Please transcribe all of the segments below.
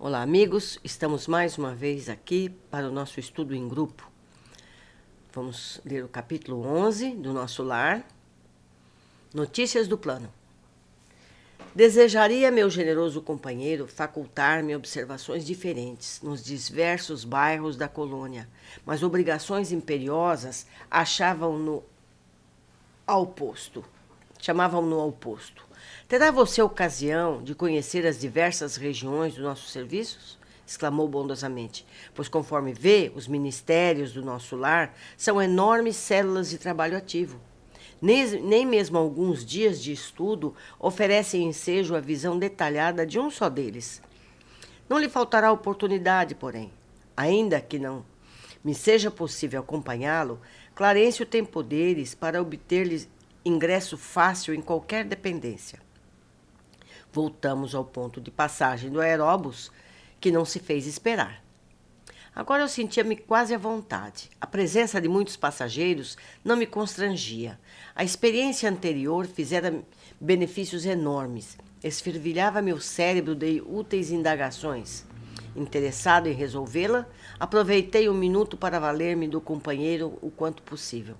Olá, amigos. Estamos mais uma vez aqui para o nosso estudo em grupo. Vamos ler o capítulo 11 do nosso lar. Notícias do plano. Desejaria, meu generoso companheiro, facultar-me observações diferentes nos diversos bairros da colônia, mas obrigações imperiosas chamavam-no ao posto. Terá você ocasião de conhecer as diversas regiões dos nossos serviços? Exclamou bondosamente, pois, conforme vê, os ministérios do nosso lar são enormes células de trabalho ativo. Nem mesmo alguns dias de estudo oferecem ensejo a visão detalhada de um só deles. Não lhe faltará oportunidade, porém. Ainda que não me seja possível acompanhá-lo, Clarencio tem poderes para obter-lhe ingresso fácil em qualquer dependência. Voltamos ao ponto de passagem do aeróbus, que não se fez esperar. Agora eu sentia-me quase à vontade. A presença de muitos passageiros não me constrangia. A experiência anterior fizera benefícios enormes. Esfervilhava meu cérebro de úteis indagações. Interessado em resolvê-la, aproveitei um minuto para valer-me do companheiro o quanto possível.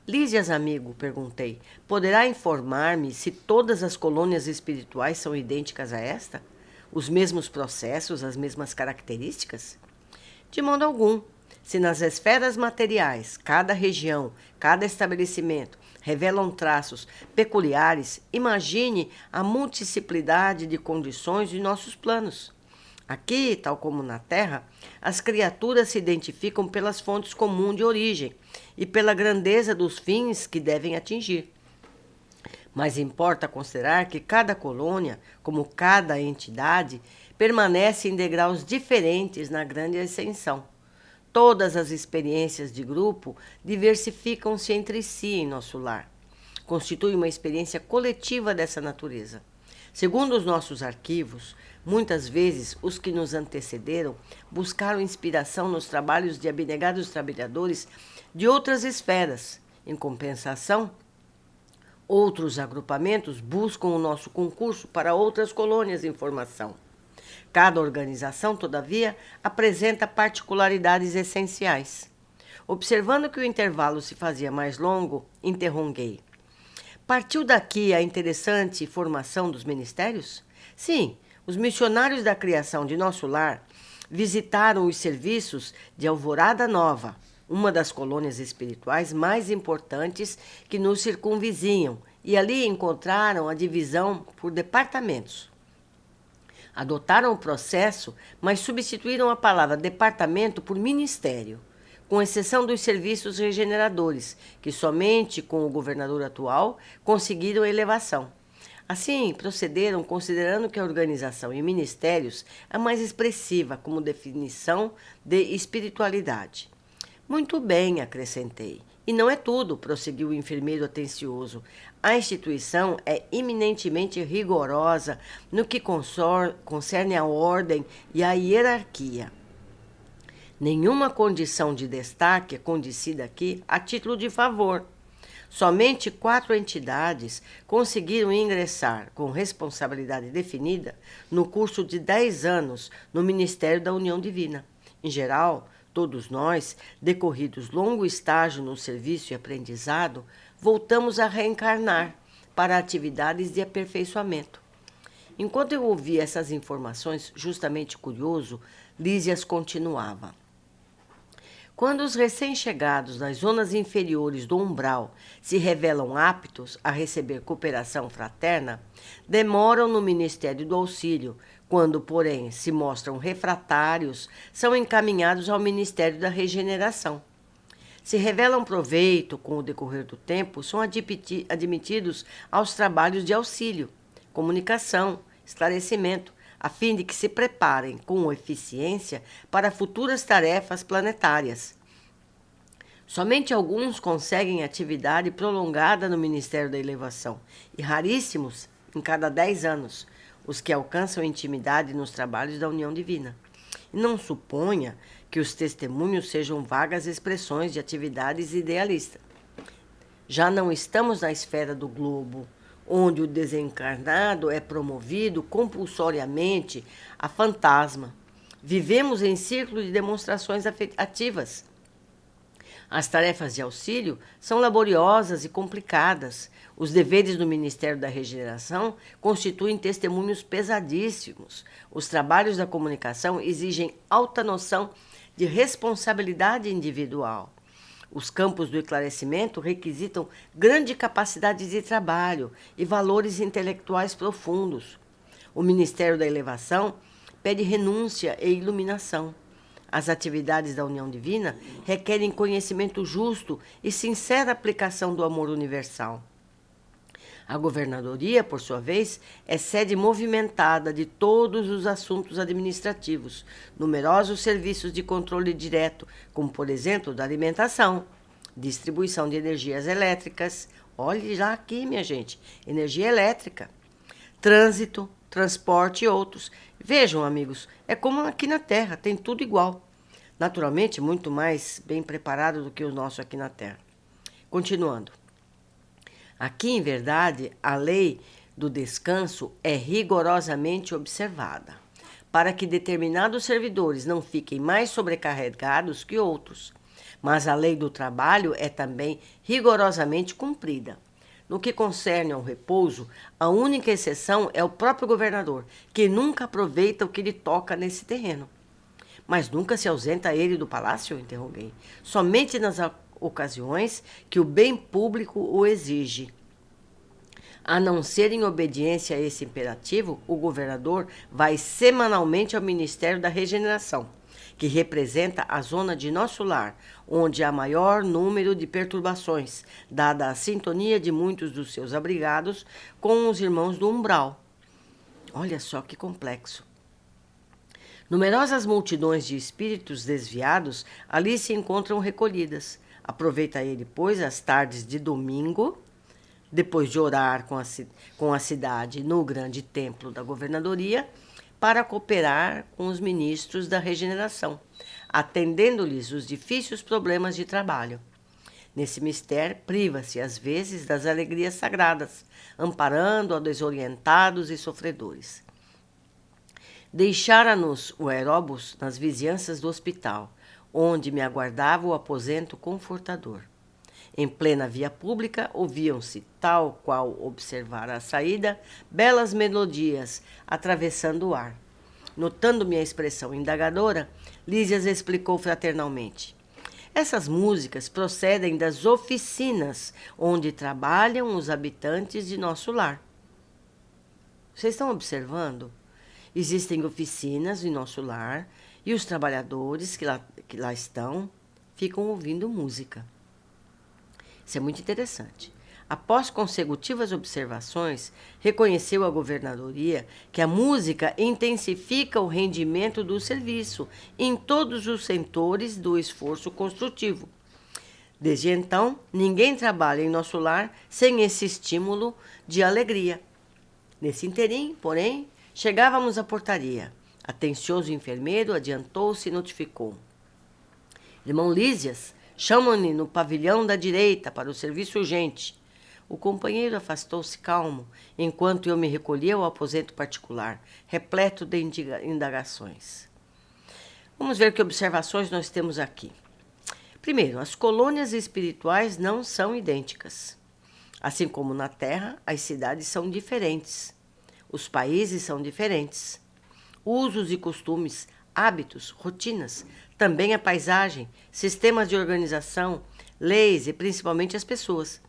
Lísias, amigo, perguntei, poderá informar-me se todas as colônias espirituais são idênticas a esta? Os mesmos processos, as mesmas características? De modo algum. Se nas esferas materiais, cada região, cada estabelecimento revelam traços peculiares, imagine a multiplicidade de condições de nossos planos. Aqui, tal como na Terra, as criaturas se identificam pelas fontes comuns de origem e pela grandeza dos fins que devem atingir. Mas importa considerar que cada colônia, como cada entidade, permanece em degraus diferentes na grande ascensão. Todas as experiências de grupo diversificam-se entre si em nosso lar. Constitui uma experiência coletiva dessa natureza. Segundo os nossos arquivos, muitas vezes os que nos antecederam buscaram inspiração nos trabalhos de abnegados trabalhadores de outras esferas. Em compensação, outros agrupamentos buscam o nosso concurso para outras colônias em formação. Cada organização, todavia, apresenta particularidades essenciais. Observando que o intervalo se fazia mais longo, interroguei. Partiu daqui a interessante formação dos ministérios? Sim, os missionários da criação de nosso lar visitaram os serviços de Alvorada Nova, uma das colônias espirituais mais importantes que nos circunvizinham, e ali encontraram a divisão por departamentos. Adotaram o processo, mas substituíram a palavra departamento por ministério, com exceção dos serviços regeneradores, que somente com o governador atual conseguiram elevação. Assim, procederam considerando que a organização em ministérios é mais expressiva como definição de espiritualidade. Muito bem, acrescentei. E não é tudo, prosseguiu o enfermeiro atencioso. A instituição é eminentemente rigorosa no que concerne à ordem e à hierarquia. Nenhuma condição de destaque é condicida aqui a título de favor. Somente 4 entidades conseguiram ingressar com responsabilidade definida no curso de 10 anos no Ministério da União Divina. Em geral, todos nós, decorridos longo estágio no serviço e aprendizado, voltamos a reencarnar para atividades de aperfeiçoamento. Enquanto eu ouvia essas informações, justamente curioso, Lísias continuava. Quando os recém-chegados nas zonas inferiores do umbral se revelam aptos a receber cooperação fraterna, demoram no Ministério do Auxílio. Quando, porém, se mostram refratários, são encaminhados ao Ministério da Regeneração. Se revelam proveito com o decorrer do tempo, são admitidos aos trabalhos de auxílio, comunicação, esclarecimento, a fim de que se preparem com eficiência para futuras tarefas planetárias. Somente alguns conseguem atividade prolongada no Ministério da Elevação, e raríssimos em cada 10 anos, os que alcançam intimidade nos trabalhos da União Divina. E não suponha que os testemunhos sejam vagas expressões de atividades idealistas. Já não estamos na esfera do globo, onde o desencarnado é promovido compulsoriamente a fantasma. Vivemos em círculo de demonstrações afetivas. As tarefas de auxílio são laboriosas e complicadas. Os deveres do Ministério da Regeneração constituem testemunhos pesadíssimos. Os trabalhos da comunicação exigem alta noção de responsabilidade individual. Os campos do esclarecimento requisitam grande capacidade de trabalho e valores intelectuais profundos. O Ministério da Elevação pede renúncia e iluminação. As atividades da União Divina requerem conhecimento justo e sincera aplicação do amor universal. A governadoria, por sua vez, é sede movimentada de todos os assuntos administrativos, numerosos serviços de controle direto, como, por exemplo, da alimentação, distribuição de energias elétricas. Olhe já aqui, minha gente, energia elétrica, trânsito, transporte e outros. Vejam, amigos, é como aqui na Terra, tem tudo igual. Naturalmente, muito mais bem preparado do que o nosso aqui na Terra. Continuando. Aqui, em verdade, a lei do descanso é rigorosamente observada, para que determinados servidores não fiquem mais sobrecarregados que outros. Mas a lei do trabalho é também rigorosamente cumprida. No que concerne ao repouso, a única exceção é o próprio governador, que nunca aproveita o que lhe toca nesse terreno. Mas nunca se ausenta ele do palácio? Interroguei. Somente nas ocasiões que o bem público o exige. A não ser em obediência a esse imperativo, o governador vai semanalmente ao Ministério da Regeneração, que representa a zona de nosso lar, onde há maior número de perturbações, dada a sintonia de muitos dos seus abrigados com os irmãos do umbral. Olha só que complexo. Numerosas multidões de espíritos desviados ali se encontram recolhidas. Aproveita ele, pois, as tardes de domingo, depois de orar com a cidade no grande templo da governadoria, para cooperar com os ministros da regeneração, atendendo-lhes os difíceis problemas de trabalho. Nesse mistério, priva-se, às vezes, das alegrias sagradas, amparando a desorientados e sofredores. Deixara-nos o aeróbus nas vizinhanças do hospital, onde me aguardava o aposento confortador. Em plena via pública, ouviam-se, tal qual observara a saída, belas melodias atravessando o ar. Notando minha expressão indagadora, Lísias explicou fraternalmente. Essas músicas procedem das oficinas onde trabalham os habitantes de nosso lar. Vocês estão observando? Existem oficinas em nosso lar e os trabalhadores que lá estão ficam ouvindo música. Isso é muito interessante. Após consecutivas observações, reconheceu a governadoria que a música intensifica o rendimento do serviço em todos os setores do esforço construtivo. Desde então, ninguém trabalha em nosso lar sem esse estímulo de alegria. Nesse interim, porém, chegávamos à portaria. Atencioso enfermeiro adiantou-se e notificou. Irmão Lísias, chamam-me no pavilhão da direita para o serviço urgente. O companheiro afastou-se calmo, enquanto eu me recolhia ao aposento particular, repleto de indagações. Vamos ver que observações nós temos aqui. Primeiro, as colônias espirituais não são idênticas. Assim como na Terra, as cidades são diferentes. Os países são diferentes. Usos e costumes, hábitos, rotinas, também a paisagem, sistemas de organização, leis e principalmente as pessoas.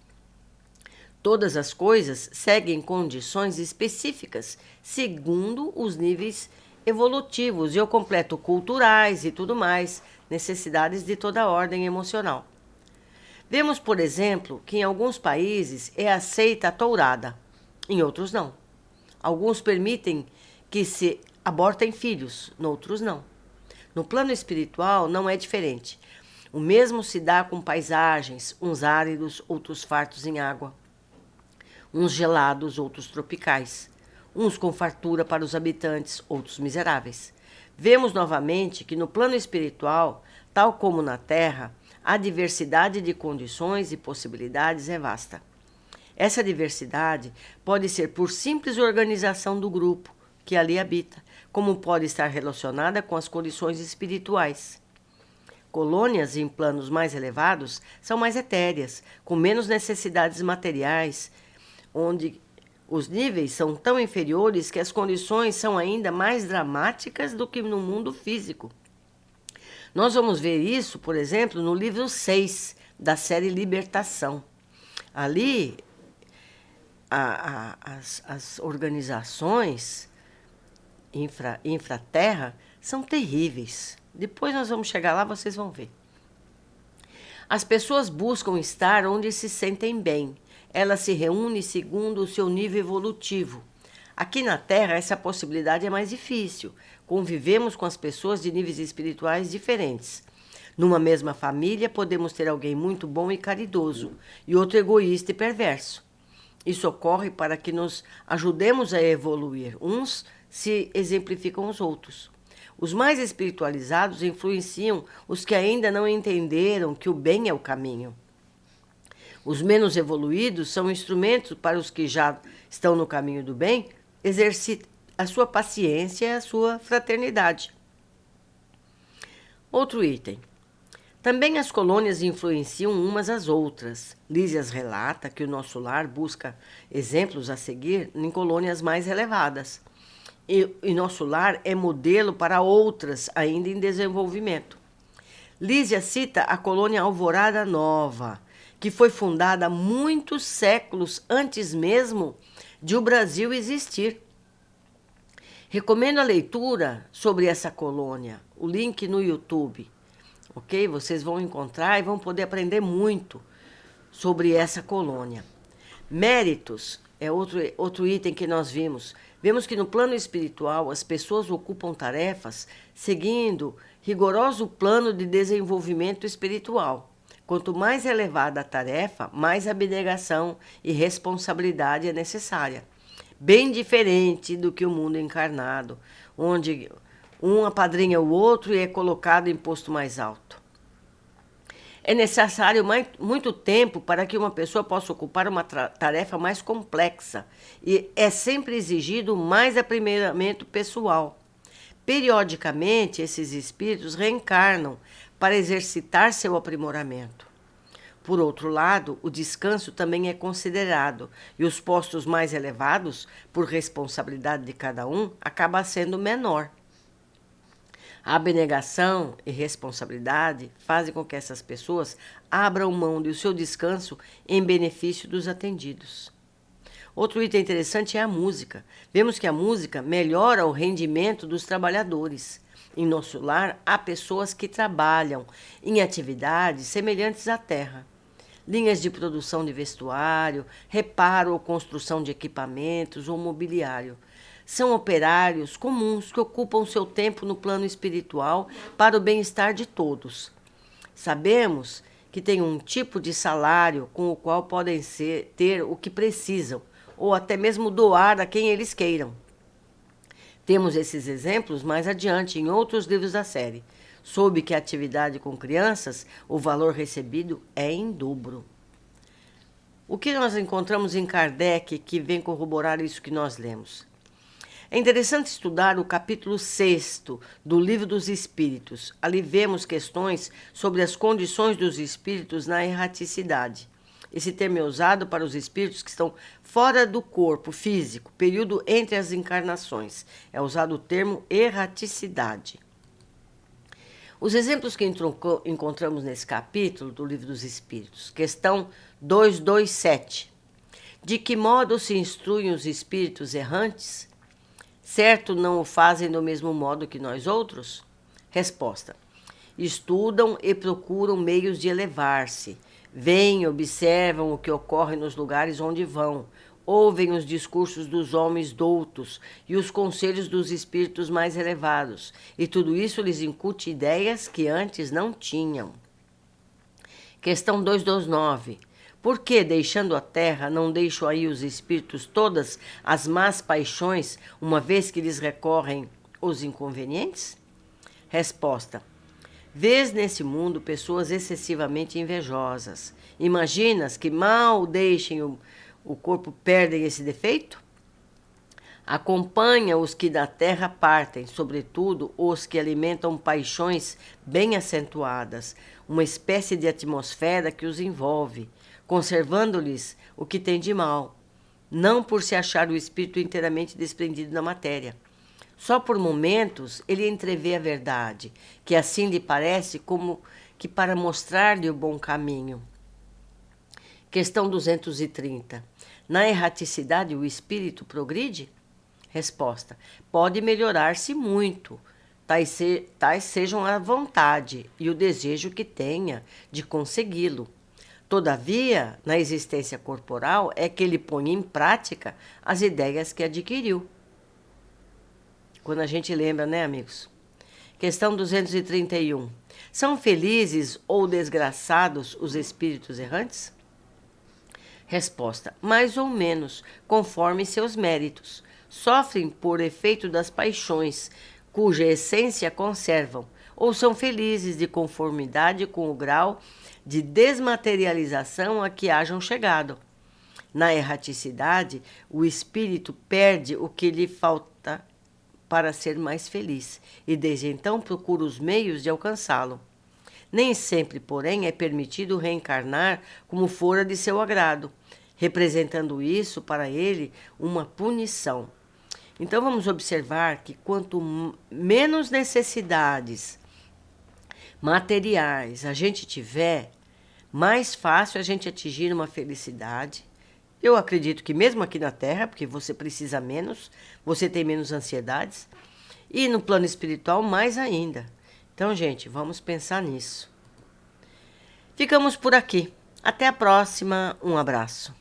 Todas as coisas seguem condições específicas, segundo os níveis evolutivos e eu completo culturais e tudo mais, necessidades de toda ordem emocional. Vemos, por exemplo, que em alguns países é aceita a tourada, em outros não. Alguns permitem que se abortem filhos, noutros não. No plano espiritual não é diferente. O mesmo se dá com paisagens, uns áridos, outros fartos em água. Uns gelados, outros tropicais. Uns com fartura para os habitantes, outros miseráveis. Vemos novamente que no plano espiritual, tal como na Terra, a diversidade de condições e possibilidades é vasta. Essa diversidade pode ser por simples organização do grupo que ali habita, como pode estar relacionada com as condições espirituais. Colônias em planos mais elevados são mais etéreas, com menos necessidades materiais, onde os níveis são tão inferiores que as condições são ainda mais dramáticas do que no mundo físico. Nós vamos ver isso, por exemplo, no livro 6 da série Libertação. Ali, as organizações infraterra são terríveis. Depois nós vamos chegar lá, vocês vão ver. As pessoas buscam estar onde se sentem bem. Elas se reúnem segundo o seu nível evolutivo. Aqui na Terra, essa possibilidade é mais difícil. Convivemos com as pessoas de níveis espirituais diferentes. Numa mesma família, podemos ter alguém muito bom e caridoso e outro egoísta e perverso. Isso ocorre para que nos ajudemos a evoluir. Uns se exemplificam os outros. Os mais espiritualizados influenciam os que ainda não entenderam que o bem é o caminho. Os menos evoluídos são instrumentos para os que já estão no caminho do bem exercitar a sua paciência e a sua fraternidade. Outro item. Também as colônias influenciam umas às outras. Lísias relata que o nosso lar busca exemplos a seguir em colônias mais elevadas. E nosso lar é modelo para outras ainda em desenvolvimento. Lísia cita a colônia Alvorada Nova, que foi fundada muitos séculos antes mesmo de o Brasil existir. Recomendo a leitura sobre essa colônia, o link no YouTube, ok? Vocês vão encontrar e vão poder aprender muito sobre essa colônia. Méritos é outro item que nós vimos. Vemos que no plano espiritual as pessoas ocupam tarefas seguindo rigoroso plano de desenvolvimento espiritual. Quanto mais elevada a tarefa, mais abnegação e responsabilidade é necessária. Bem diferente do que o mundo encarnado, onde um apadrinha o outro e é colocado em posto mais alto. É necessário muito tempo para que uma pessoa possa ocupar uma tarefa mais complexa e é sempre exigido mais aprimoramento pessoal. Periodicamente, esses espíritos reencarnam para exercitar seu aprimoramento. Por outro lado, o descanso também é considerado e os postos mais elevados, por responsabilidade de cada um, acaba sendo menor. A abnegação e responsabilidade fazem com que essas pessoas abram mão do seu descanso em benefício dos atendidos. Outro item interessante é a música. Vemos que a música melhora o rendimento dos trabalhadores. Em nosso lar, há pessoas que trabalham em atividades semelhantes à terra. Linhas de produção de vestuário, reparo ou construção de equipamentos ou mobiliário. São operários comuns que ocupam seu tempo no plano espiritual para o bem-estar de todos. Sabemos que têm um tipo de salário com o qual podem ter o que precisam, ou até mesmo doar a quem eles queiram. Temos esses exemplos mais adiante em outros livros da série. Soube que a atividade com crianças, o valor recebido é em dobro. O que nós encontramos em Kardec que vem corroborar isso que nós lemos? É interessante estudar o capítulo 6º do Livro dos Espíritos. Ali vemos questões sobre as condições dos espíritos na erraticidade. Esse termo é usado para os espíritos que estão fora do corpo físico, período entre as encarnações. É usado o termo erraticidade. Os exemplos que encontramos nesse capítulo do Livro dos Espíritos. Questão 227. De que modo se instruem os espíritos errantes? Certo não o fazem do mesmo modo que nós outros? Resposta. Estudam e procuram meios de elevar-se. Veem e observam o que ocorre nos lugares onde vão. Ouvem os discursos dos homens doutos e os conselhos dos espíritos mais elevados. E tudo isso lhes incute ideias que antes não tinham. Questão 229. Por que, deixando a terra, não deixam aí os espíritos todas as más paixões, uma vez que lhes recorrem os inconvenientes? Resposta. Vês nesse mundo pessoas excessivamente invejosas. Imaginas que mal deixem o corpo perdem esse defeito? Acompanha os que da terra partem, sobretudo os que alimentam paixões bem acentuadas, uma espécie de atmosfera que os envolve, conservando-lhes o que tem de mal, não por se achar o espírito inteiramente desprendido da matéria. Só por momentos ele entrevê a verdade, que assim lhe parece como que para mostrar-lhe o bom caminho. Questão 230. Na erraticidade o espírito progride? Resposta: pode melhorar-se muito, tais sejam a vontade e o desejo que tenha de consegui-lo. Todavia, na existência corporal é que ele põe em prática as ideias que adquiriu. Quando a gente lembra, né, amigos? Questão 231. São felizes ou desgraçados os espíritos errantes? Resposta: mais ou menos, conforme seus méritos. Sofrem por efeito das paixões, cuja essência conservam, ou são felizes de conformidade com o grau de desmaterialização a que hajam chegado. Na erraticidade, o espírito perde o que lhe falta para ser mais feliz, e desde então procura os meios de alcançá-lo. Nem sempre, porém, é permitido reencarnar como fora de seu agrado, representando isso para ele uma punição. Então vamos observar que quanto menos necessidades materiais a gente tiver, mais fácil a gente atingir uma felicidade. Eu acredito que mesmo aqui na Terra, porque você precisa menos, você tem menos ansiedades, e no plano espiritual mais ainda. Então, gente, vamos pensar nisso. Ficamos por aqui. Até a próxima. Um abraço.